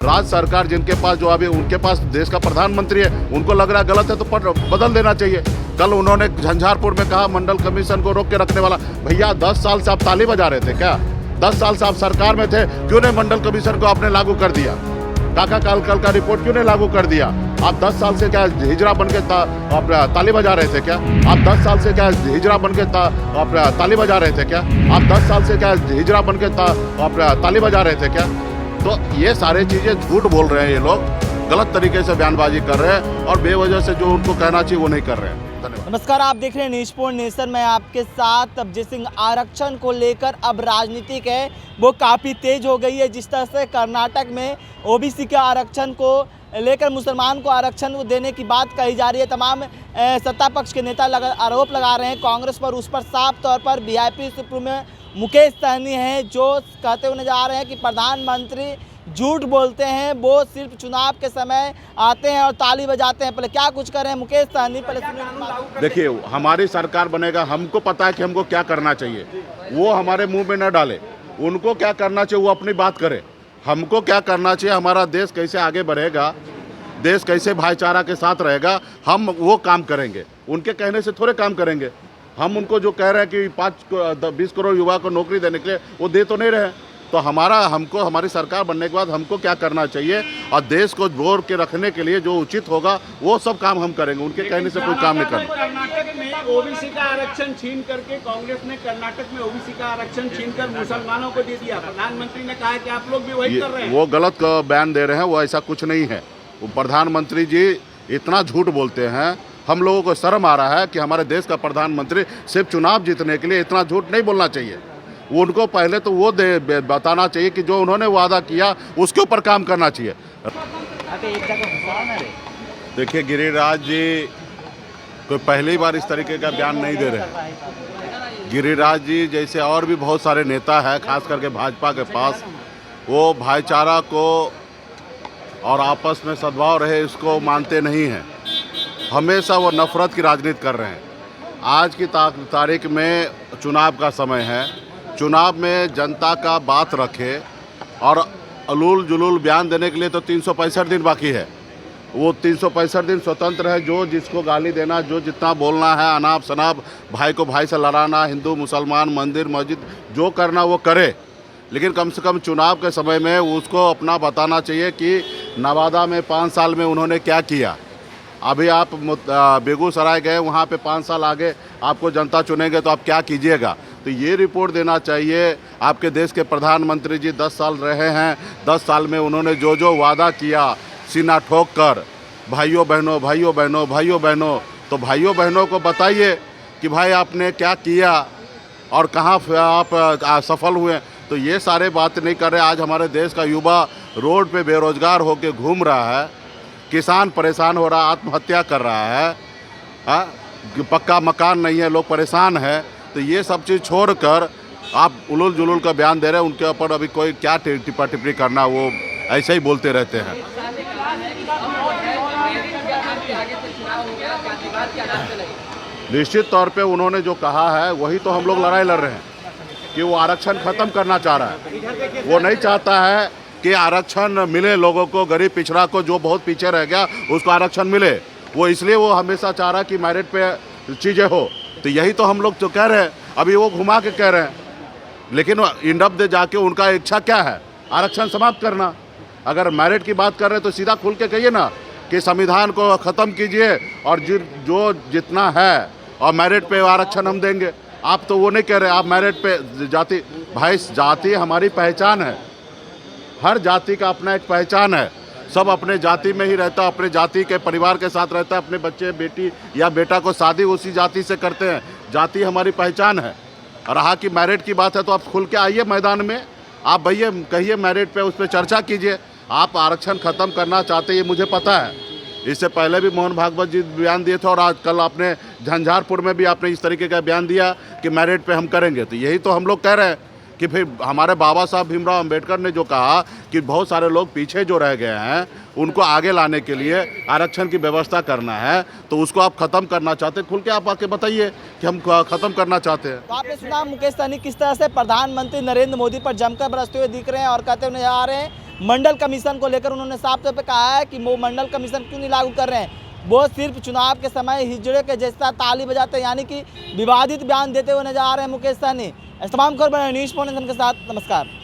राज्य सरकार जिनके पास जो अभी उनके पास देश का प्रधानमंत्री है, उनको लग रहा है गलत है तो बदल देना चाहिए। कल उन्होंने झंझारपुर में कहा मंडल कमीशन को रोक के रखने वाला। भैया 10 साल से आप ताली बजा रहे थे क्या? 10 साल से आप सरकार में थे, क्यों नहीं मंडल कमीशन को आपने लागू कर दिया? काका काल का रिपोर्ट क्यों नहीं लागू कर दिया? आप 10 साल से क्या हिजरा बन के ताली बजा रहे थे क्या? आप 10 साल से क्या हिजरा बन के ताली बजा रहे थे क्या? आप 10 साल से क्या हिजरा बन के ताली बजा रहे थे क्या? तो ये सारे चीज़ें झूठ बोल रहे हैं, ये लोग गलत तरीके से बयानबाजी कर रहे हैं और बेवजह से जो उनको कहना चाहिए वो नहीं कर रहे हैं। धन्यवाद। नमस्कार, आप देख रहे हैं न्यूज़ नेशन। मैं आपके साथ अभिजीत सिंह। आरक्षण को लेकर अब राजनीतिक है वो काफ़ी तेज हो गई है। जिस तरह से कर्नाटक में ओबीसी के आरक्षण को लेकर मुसलमान को आरक्षण देने की बात कही जा रही है, तमाम सत्ता पक्ष के नेता आरोप लगा रहे हैं कांग्रेस पर। उस पर साफ तौर पर वीआईपी सुप्रीमो मुकेश सहनी हैं जो कहते हुए नजर आ रहे हैं कि प्रधानमंत्री झूठ बोलते हैं, वो सिर्फ चुनाव के समय आते हैं और ताली बजाते हैं। पहले क्या कुछ कर रहे हैं मुकेश सहनी, पहले सुनिए। देखिए, हमारी सरकार बनेगा, हमको पता है कि हमको क्या करना चाहिए। वो हमारे मुंह में न डाले, उनको क्या करना चाहिए वो अपनी बात करे। हमको क्या करना चाहिए, हमारा देश कैसे आगे बढ़ेगा, देश कैसे भाईचारा के साथ रहेगा, हम वो काम करेंगे। उनके कहने से थोड़े काम करेंगे। हम उनको जो कह रहे हैं कि 20 करोड़ युवा को नौकरी देने के लिए, वो दे तो नहीं रहे। तो हमको हमारी सरकार बनने के बाद हमको क्या करना चाहिए और देश को जोड़ के रखने के लिए जो उचित होगा वो सब काम हम करेंगे। उनके कहने से कोई काम नहीं करना। कर्नाटक में ओबीसी का आरक्षण छीन करके कांग्रेस ने कर्नाटक में ओबीसी का आरक्षण छीनकर मुसलमानों को दे दिया। प्रधानमंत्री ने कहा कि आप लोग भी वही कर रहे हैं। वो गलत बयान दे रहे हैं, वो ऐसा कुछ नहीं है। वो प्रधानमंत्री जी इतना झूठ बोलते हैं, हम लोगों को शर्म आ रहा है कि हमारे देश का प्रधानमंत्री सिर्फ चुनाव जीतने के लिए इतना झूठ नहीं बोलना चाहिए। उनको पहले तो वो बताना चाहिए कि जो उन्होंने वादा किया उसके ऊपर काम करना चाहिए। देखिए, गिरिराज जी कोई पहली बार इस तरीके का बयान नहीं दे रहे। गिरिराज जी जैसे और भी बहुत सारे नेता हैं, खास करके भाजपा के पास, वो भाईचारा को और आपस में सद्भाव रहे इसको मानते नहीं हैं। हमेशा वो नफरत की राजनीति कर रहे हैं। आज की तारीख में चुनाव का समय है, चुनाव में जनता का बात रखे और अलूल जुलूल बयान देने के लिए तो 365 दिन बाकी है। वो 365 दिन स्वतंत्र है, जो जिसको गाली देना, जो जितना बोलना है, अनाप शनाप भाई को भाई से लड़ाना, हिंदू मुसलमान मंदिर मस्जिद जो करना वो करे। लेकिन कम से कम चुनाव के समय में उसको अपना बताना चाहिए कि नवादा में 5 साल में उन्होंने क्या किया। अभी आप बेगूसराय गए, वहाँ पे 5 साल आगे आपको जनता चुनेंगे तो आप क्या कीजिएगा। तो ये रिपोर्ट देना चाहिए। आपके देश के प्रधानमंत्री जी 10 साल रहे हैं, 10 साल में उन्होंने जो जो वादा किया सीना ठोक कर, भाइयों बहनों भाइयों बहनों भाइयों बहनों, तो भाइयों बहनों को बताइए कि भाई आपने क्या किया और कहाँ आप सफल हुए। तो ये सारे बात नहीं कर रहे। आज हमारे देश का युवा रोड पे बेरोजगार होकर घूम रहा है, किसान परेशान हो रहा है, आत्महत्या कर रहा है, पक्का मकान नहीं है, लोग परेशान हैं। तो ये सब चीज़ छोड़कर आप उलूल जुलूल का बयान दे रहे हैं। उनके ऊपर अभी कोई क्या टिप्पा टिप्पणी करना, वो ऐसे ही बोलते रहते हैं। निश्चित तौर पे उन्होंने जो कहा है वही तो हम लोग लड़ाई लड़ रहे हैं कि वो आरक्षण ख़त्म करना चाह रहा है। वो नहीं चाहता है कि आरक्षण मिले लोगों को, गरीब पिछड़ा को, जो बहुत पीछे रह गया उसको आरक्षण मिले। वो इसलिए वो हमेशा चाह रहा है कि मेरिट पे चीज़ें हो। तो यही तो हम लोग तो कह रहे हैं, अभी वो घुमा के कह रहे हैं। लेकिन इंडप दे जाके उनका इच्छा क्या है? आरक्षण समाप्त करना। अगर मेरिट की बात कर रहे हैं तो सीधा खुल के कहिए ना कि संविधान को ख़त्म कीजिए और जो जितना है और मेरिट पे आरक्षण हम देंगे। आप तो वो नहीं कह रहे, आप मेरिट पे जाति, भाई जाति हमारी पहचान है। हर जाति का अपना एक पहचान है। सब अपने जाति में ही रहता, अपने जाति के परिवार के साथ रहता है, अपने बच्चे बेटी या बेटा को शादी उसी जाति से करते हैं। जाति हमारी पहचान है। और रहा कि मेरिट की बात है तो आप खुल के आइए मैदान में, आप भैया कहिए मेरिट पे, उस पर चर्चा कीजिए। आप आरक्षण ख़त्म करना चाहते ये मुझे पता है। इससे पहले भी मोहन भागवत जी बयान दिए थे और आज कल आपने झंझारपुर में भी आपने इस तरीके का बयान दिया कि मेरिट पे हम करेंगे। तो यही तो हम लोग कह रहे हैं कि फिर हमारे बाबा साहब भीमराव अंबेडकर ने जो कहा कि बहुत सारे लोग पीछे जो रह गए हैं उनको आगे लाने के लिए आरक्षण की व्यवस्था करना है, तो उसको आप ख़त्म करना चाहते हैं। खुल के आप आके बताइए कि हम ख़त्म करना चाहते हैं। तो आपने सुना मुकेश सहनी किस तरह से प्रधानमंत्री नरेंद्र मोदी पर जमकर बरसते हुए दिख रहे हैं और कहते हुए नजर आ रहे हैं मंडल कमीशन को लेकर उन्होंने साफ तौर पे कहा है कि वो मंडल कमीशन क्यों नहीं लागू कर रहे हैं, वो सिर्फ चुनाव के समय हिजड़े के जैसा ताली बजाते हैं, यानी कि विवादित बयान देते हुए नजर आ रहे हैं मुकेश सहनी। तमाम खबर न्यूज़ पॉइंट के साथ नमस्कार।